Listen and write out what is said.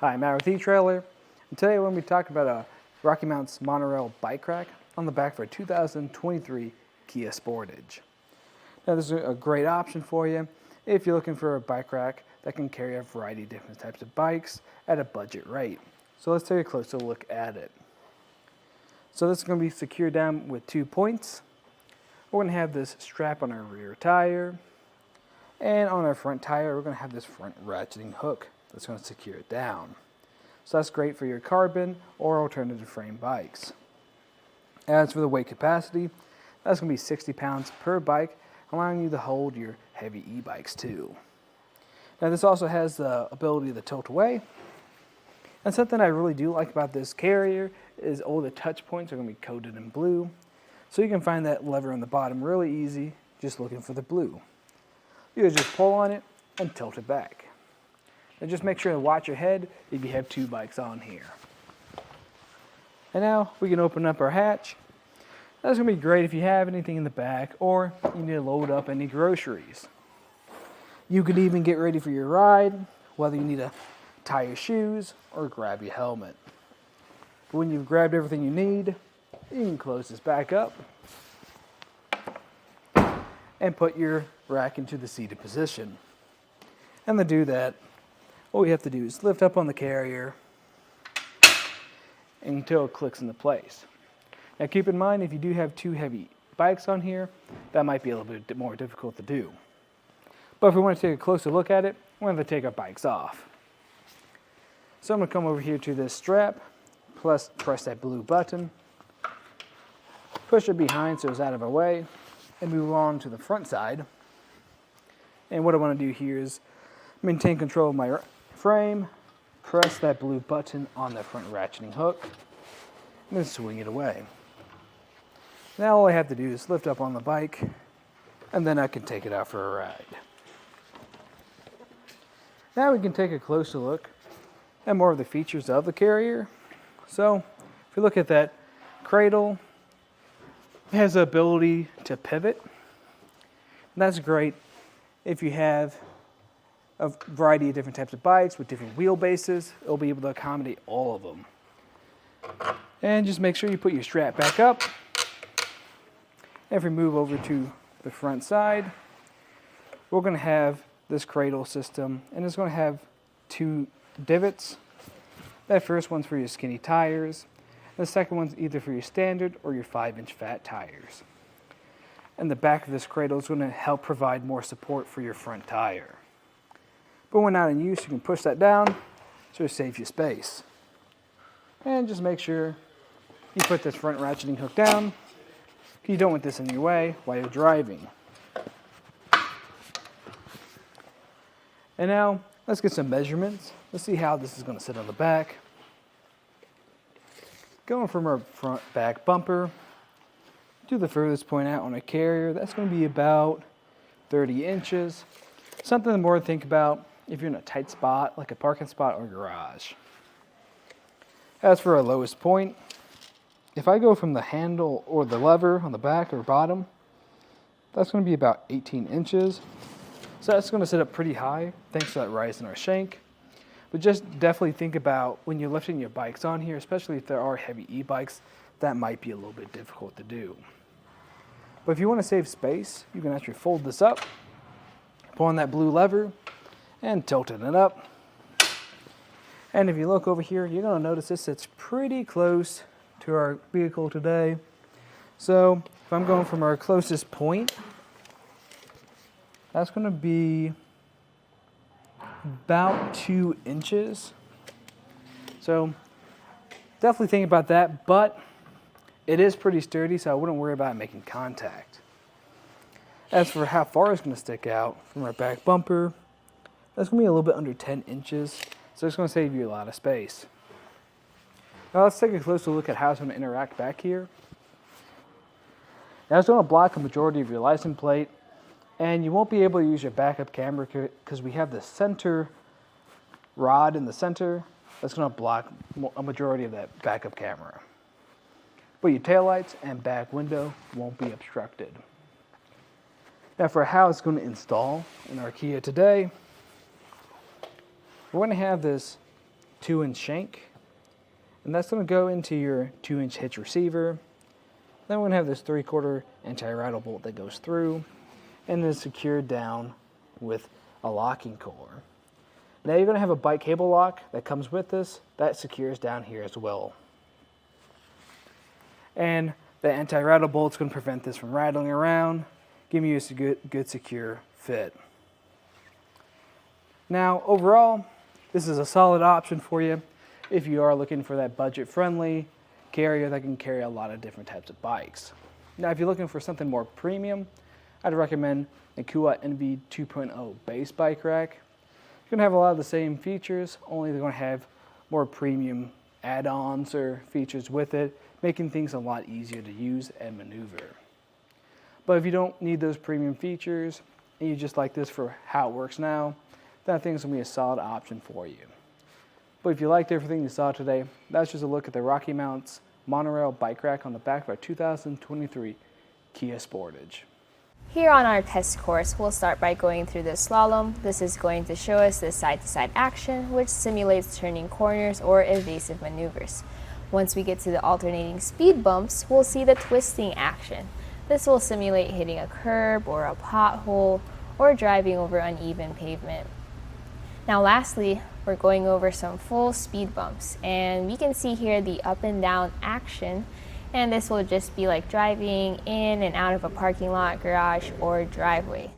Hi, I'm Matt with etrailer, and today we're going to be talking about a RockyMounts MonoRail bike rack on the back for a 2023 Kia Sportage. Now this is a great option for you if you're looking for a bike rack that can carry a variety of different types of bikes at a budget rate. So let's take a closer look at it. So this is going to be secured down with 2 points. We're going to have this strap on our rear tire, and on our front tire we're going to have this front ratcheting hook that's going to secure it down. So that's great for your carbon or alternative frame bikes. As for the weight capacity, that's going to be 60 pounds per bike, allowing you to hold your heavy e-bikes too. Now this also has the ability to tilt away. And something I really do like about this carrier is all the touch points are going to be coated in blue. So you can find that lever on the bottom really easy, just looking for the blue. You just pull on it and tilt it back. And just make sure to watch your head if you have 2 bikes on here. And now we can open up our hatch. That's going to be great if you have anything in the back or you need to load up any groceries. You could even get ready for your ride, whether you need to tie your shoes or grab your helmet. But when you've grabbed everything you need, you can close this back up and put your rack into the seated position. And to do that, all we have to do is lift up on the carrier until it clicks into place. Now keep in mind, if you do have 2 heavy bikes on here, that might be a little bit more difficult to do. But if we want to take a closer look at it, we're going to take our bikes off. So I'm going to come over here to this strap, plus press that blue button, push it behind so it's out of our way, and move on to the front side. And what I want to do here is maintain control of my frame, press that blue button on the front ratcheting hook, and then swing it away. Now all I have to do is lift up on the bike, and then I can take it out for a ride. Now we can take a closer look at more of the features of the carrier. So if we look at that cradle, it has the ability to pivot. And that's great if you have a variety of different types of bikes with different wheelbases. It'll be able to accommodate all of them. And just make sure you put your strap back up. And if we move over to the front side, we're going to have this cradle system, and it's going to have 2 divots. That first one's for your skinny tires. The second one's either for your standard or your 5-inch fat tires. And the back of this cradle is going to help provide more support for your front tire. But when not in use, you can push that down so it saves you space. And just make sure you put this front ratcheting hook down. You don't want this in your way while you're driving. And now let's get some measurements. Let's see how this is going to sit on the back. Going from our front back bumper to the furthest point out on a carrier, that's going to be about 30 inches. Something more to think about if you're in a tight spot, like a parking spot or garage. As for our lowest point, if I go from the handle or the lever on the back or bottom, that's going to be about 18 inches. So that's going to sit up pretty high, thanks to that rise in our shank. But just definitely think about when you're lifting your bikes on here, especially if there are heavy e-bikes, that might be a little bit difficult to do. But if you want to save space, you can actually fold this up, pull on that blue lever, and tilt it up. And if you look over here, you're going to notice this sits pretty close to our vehicle today. So if I'm going from our closest point, that's going to be about 2 inches. So definitely think about that, but it is pretty sturdy, so I wouldn't worry about making contact. As for how far it's going to stick out from our back bumper, that's going to be a little bit under 10 inches, so it's going to save you a lot of space. Now let's take a closer look at how it's going to interact back here. Now it's going to block a majority of your license plate, and you won't be able to use your backup camera because we have the center rod in the center that's going to block a majority of that backup camera. But your taillights and back window won't be obstructed. Now for how it's going to install in our Kia today, we're going to have this 2-inch shank, and that's going to go into your 2-inch hitch receiver. Then we're going to have this 3/4 anti-rattle bolt that goes through and is secured down with a locking core. Now you're going to have a bike cable lock that comes with this that secures down here as well. And the anti-rattle bolt is going to prevent this from rattling around, giving you a good secure fit. Now overall, this is a solid option for you if you are looking for that budget-friendly carrier that can carry a lot of different types of bikes. Now if you're looking for something more premium, I'd recommend the Kia NV 2.0 base bike rack. You're going to have a lot of the same features, only they're going to have more premium add-ons or features with it, making things a lot easier to use and maneuver. But if you don't need those premium features and you just like this for how it works now, then I think it's going to be a solid option for you. But if you liked everything you saw today, that's just a look at the RockyMounts MonoRail bike rack on the back of our 2023 Kia Sportage. Here on our test course, we'll start by going through the slalom. This is going to show us the side-to-side action, which simulates turning corners or evasive maneuvers. Once we get to the alternating speed bumps, we'll see the twisting action. This will simulate hitting a curb or a pothole or driving over uneven pavement. Now lastly, we're going over some full speed bumps, and we can see here the up and down action, and this will just be like driving in and out of a parking lot, garage, or driveway.